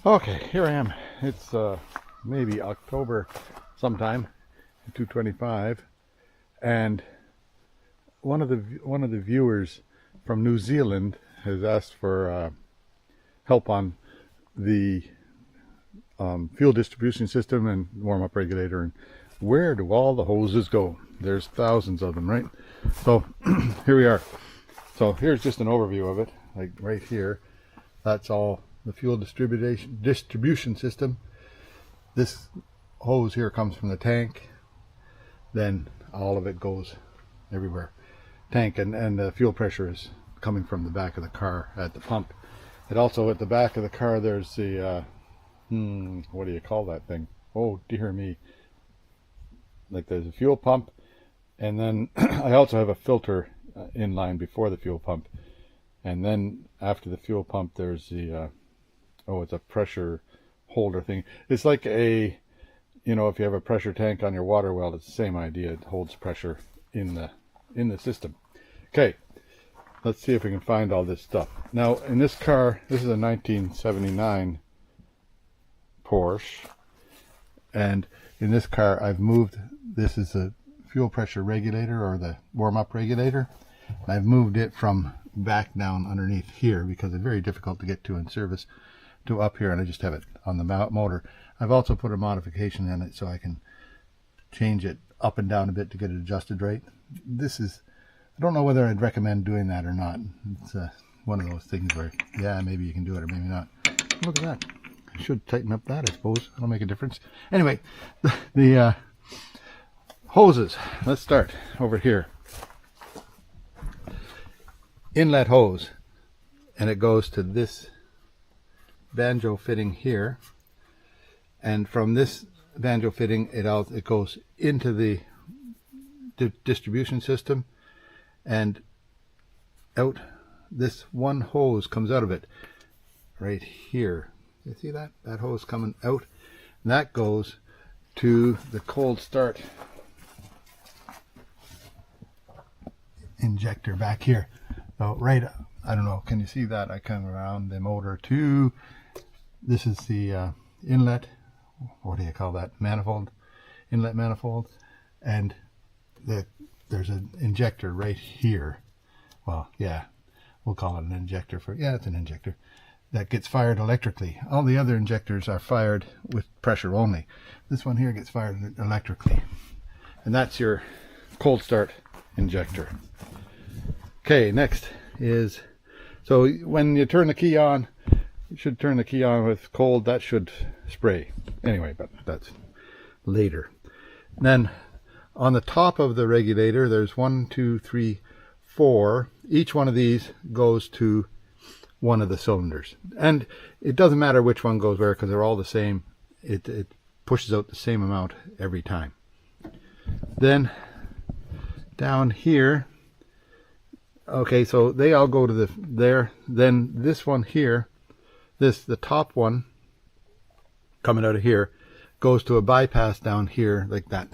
Okay, here I am. It's maybe October sometime, 225, and one of the viewers from New Zealand has asked for help on the fuel distribution system and warm-up regulator, and where do all the hoses go? There's thousands of them, right? So here we are. So here's just an overview of it, like right here. That's all the fuel distribution system. This hose here comes from the tank, then all of it goes everywhere. Tank and the fuel pressure is coming from the back of the car at the pump. And also at the back of the car there's the what do you call that thing? Oh dear me. Like there's a fuel pump, and then I also have a filter in line before the fuel pump, and then after the fuel pump there's the it's a pressure holder thing. It's like a, if you have a pressure tank on your water well, it's the same idea. It holds pressure in the system. Okay, let's see if we can find all this stuff. Now in this car, this is a 1979 Porsche, and in this car I've moved, this is a fuel pressure regulator, or the warm-up regulator. I've moved it from back down underneath here because it's very difficult to get to in service, to up here, and I just have it on the motor. I've also put a modification in it so I can change it up and down a bit to get it adjusted right. This is, I don't know whether I'd recommend doing that or not. It's one of those things where, yeah, maybe you can do it or maybe not. Look at that. I should tighten up that, I suppose. It'll make a difference. Anyway, the hoses. Let's start over here. Inlet hose, and it goes to this banjo fitting here, and from this banjo fitting it goes into the distribution system, and out this one hose comes out of it right here. You see that hose coming out, and that goes to the cold start injector back here. So right, I don't know, can you see that? I come around the motor to, this is the inlet, what do you call that, manifold, inlet manifold, and there's an injector right here. Well, yeah, we'll call it an injector it's an injector that gets fired electrically. All the other injectors are fired with pressure only. This one here gets fired electrically, and that's your cold start injector. Okay, next is, so when you turn the key on, you should turn the key on with cold. That should spray. Anyway, but that's later. Then on the top of the regulator, there's 1, 2, 3, 4. Each one of these goes to one of the cylinders. And it doesn't matter which one goes where because they're all the same. It pushes out the same amount every time. Then down here, okay, so they all go to there. Then this one here, the top one coming out of here, goes to a bypass down here like that.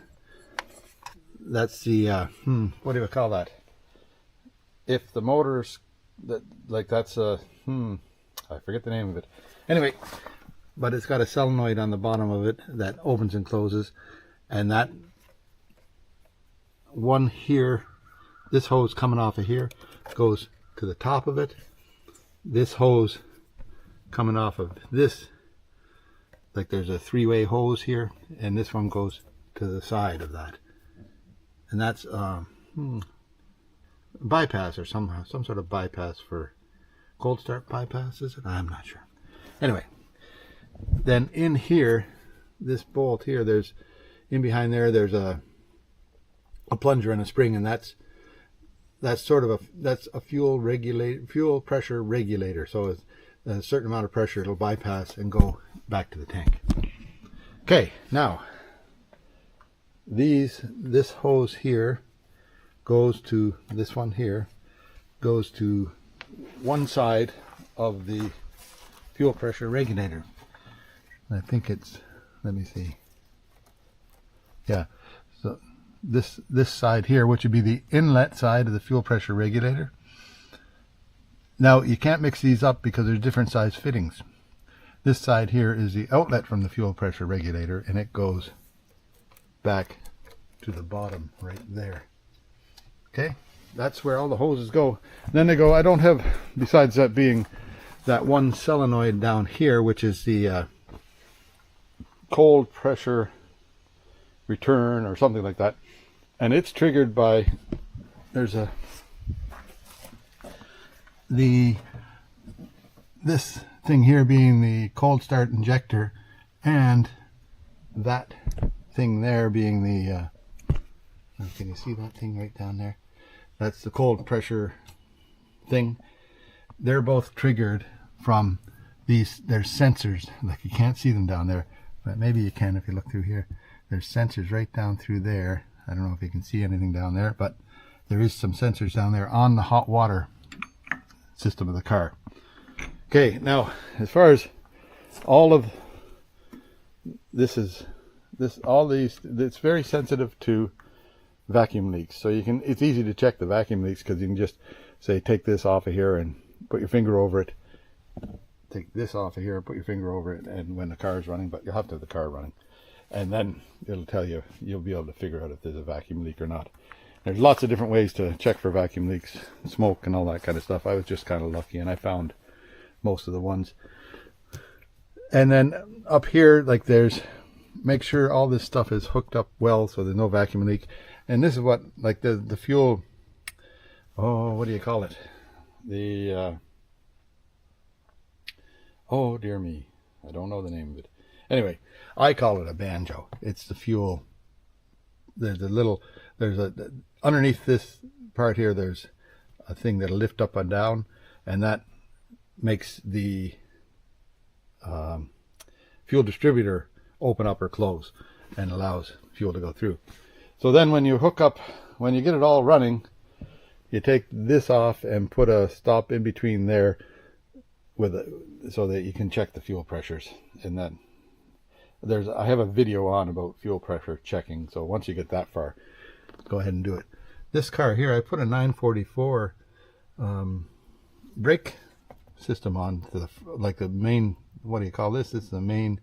That's the what do you call that? If the motor's that's a I forget the name of it. Anyway, but it's got a solenoid on the bottom of it that opens and closes, and that one here, this hose coming off of here, goes to the top of it. This hose coming off of this, like there's a three-way hose here, and this one goes to the side of that, and that's bypass or some sort of bypass for cold start bypass, is it? I'm not sure. Anyway, then in here, this bolt here, there's in behind there's a plunger and a spring, and that's sort of a fuel pressure regulator. So it's a certain amount of pressure it'll bypass and go back to the tank. Okay, now this hose here goes to this one here, goes to one side of the fuel pressure regulator. I think it's, let me see, yeah, so this side here, which would be the inlet side of the fuel pressure regulator. Now you can't mix these up because there's different size fittings. This side here is the outlet from the fuel pressure regulator, and it goes back to the bottom right there. Okay, that's where all the hoses go. Then they go, I don't have, besides that being that one solenoid down here, which is the cold pressure return or something like that, and it's triggered by, there's a this thing here being the cold start injector, and that thing there being the can you see that thing right down there? That's the cold pressure thing. They're both triggered from these. There's sensors, like you can't see them down there, but maybe you can if you look through here. There's sensors right down through there. I don't know if you can see anything down there, but there is some sensors down there on the hot water system of the car. Okay, now as far as all of this is, all these, it's very sensitive to vacuum leaks. So you can, it's easy to check the vacuum leaks because you can just say, take this off of here and put your finger over it. Take this off of here and put your finger over it, and when the car is running, but you'll have to have the car running, and then it'll tell you, you'll be able to figure out if there's a vacuum leak or not. There's lots of different ways to check for vacuum leaks, smoke and all that kind of stuff. I was just kind of lucky and I found most of the ones. And then up here, like, there's, make sure all this stuff is hooked up well so there's no vacuum leak. And this is what, like, the fuel, oh, what do you call it? The oh dear me, I don't know the name of it. Anyway, I call it a banjo. It's the fuel. There's a little, underneath this part here, there's a thing that'll lift up and down, and that makes the fuel distributor open up or close and allows fuel to go through. So then when you hook up, when you get it all running, you take this off and put a stop in between there with so that you can check the fuel pressures. And then I have a video on about fuel pressure checking, so once you get that far, go ahead and do it. This car here, I put a 944 brake system on to the, like, the main, what do you call this? This is the main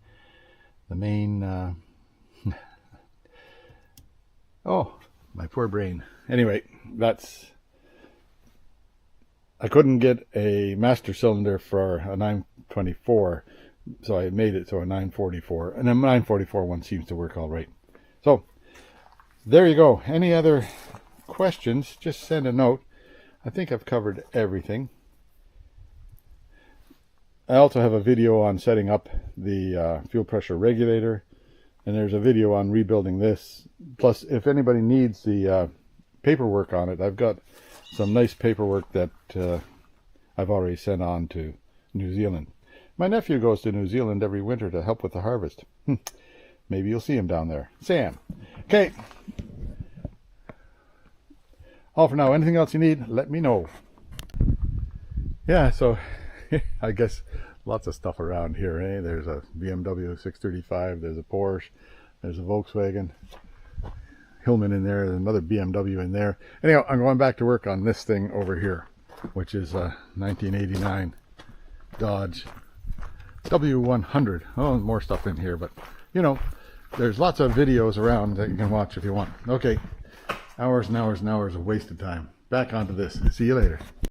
oh, my poor brain. Anyway, that's, I couldn't get a master cylinder for a 924, so I made it to a 944, and a 944 one seems to work all right. So there you go. Any other questions, just send a note. I think I've covered everything. I also have a video on setting up the fuel pressure regulator, and there's a video on rebuilding this. Plus, if anybody needs the paperwork on it, I've got some nice paperwork that I've already sent on to New Zealand. My nephew goes to New Zealand every winter to help with the harvest. Maybe you'll see him down there. Sam. Okay. All for now. Anything else you need, let me know. Yeah, so I guess lots of stuff around here, eh? There's a BMW 635, there's a Porsche, there's a Volkswagen, Hillman in there, there's another BMW in there. Anyhow, I'm going back to work on this thing over here, which is a 1989 Dodge W100. Oh, more stuff in here, but you know, there's lots of videos around that you can watch if you want. Okay, hours and hours and hours of wasted time. Back onto this. See you later.